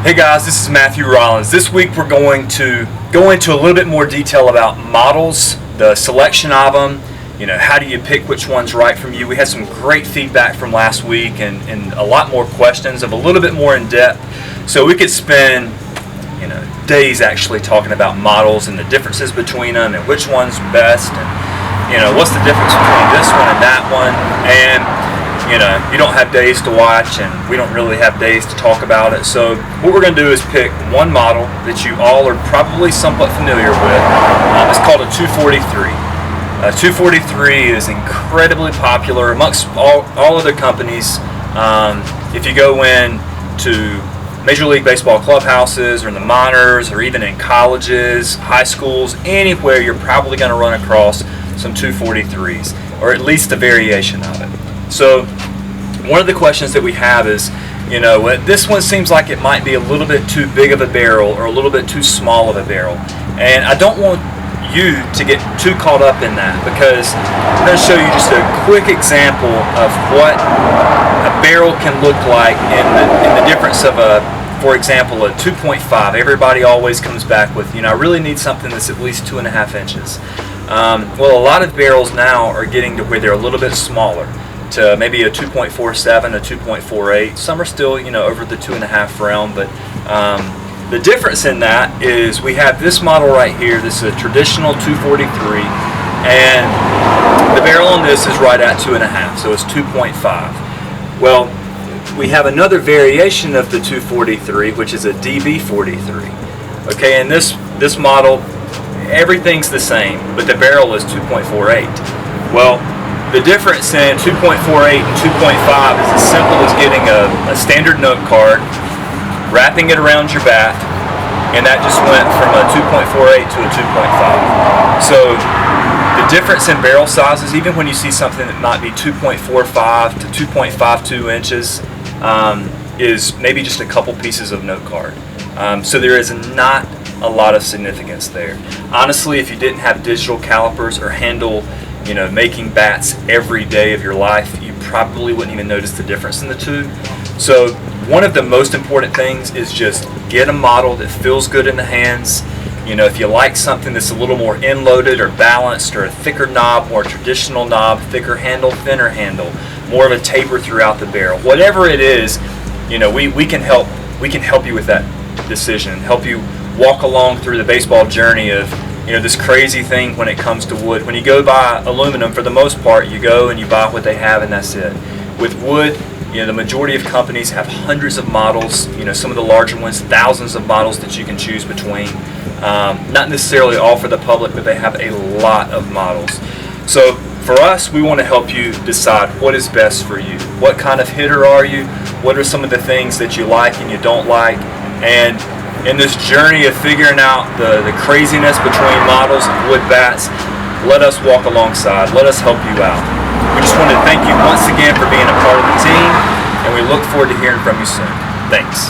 Hey guys, this is Matthew Rollins. This week we're going to go into a little bit more detail about models, the selection of them, how do you pick which one's right from you. We had some great feedback from last week and a lot more questions of a little bit more in depth. So we could spend days actually talking about models and the differences between them and which one's best and what's the difference between this one and that one. And you don't have days to watch, and we don't really have days to talk about it. So what we're going to do is pick one model that you all are probably somewhat familiar with. It's called a 243. 243 is incredibly popular amongst all other companies. If you go in to Major League Baseball clubhouses or in the minors or even in colleges, high schools, anywhere, you're probably going to run across some 243s, or at least a variation of it. So one of the questions that we have is, this one seems like it might be a little bit too big of a barrel or a little bit too small of a barrel. And I don't want you to get too caught up in that, because I'm going to show you just a quick example of what a barrel can look like in the difference of for example, a 2.5. Everybody always comes back with, I really need something that's at least 2.5 inches. Well, a lot of barrels now are getting to where they're a little bit smaller, to maybe a 2.47, a 2.48. Some are still, over the 2.5 realm, but the difference in that is we have this model right here. This is a traditional 243, and the barrel on this is right at 2.5, so it's 2.5. Well, we have another variation of the 243, which is a DB43. Okay, and this model, everything's the same, but the barrel is 2.48. Well, the difference in 2.48 and 2.5 is as simple as getting a standard note card, wrapping it around your bat, and that just went from a 2.48 to a 2.5. So the difference in barrel sizes, even when you see something that might be 2.45 to 2.52 inches, is maybe just a couple pieces of note card. So there is not a lot of significance there. Honestly, if you didn't have digital calipers or handle making bats every day of your life, you probably wouldn't even notice the difference in the two. So one of the most important things is just get a model that feels good in the hands. If you like something that's a little more end-loaded or balanced, or a thicker knob, more traditional knob, thicker handle, thinner handle, more of a taper throughout the barrel, whatever it is, we can help you with that decision, help you walk along through the baseball journey of this crazy thing when it comes to wood. When you go buy aluminum, for the most part, you go and you buy what they have and that's it. With wood, the majority of companies have hundreds of models, some of the larger ones, thousands of models that you can choose between. Not necessarily all for the public, but they have a lot of models. So for us, we want to help you decide what is best for you. What kind of hitter are you? What are some of the things that you like and you don't like? And in this journey of figuring out the craziness between models and wood bats, let us walk alongside. Let us help you out. We just want to thank you once again for being a part of the team, and we look forward to hearing from you soon. Thanks.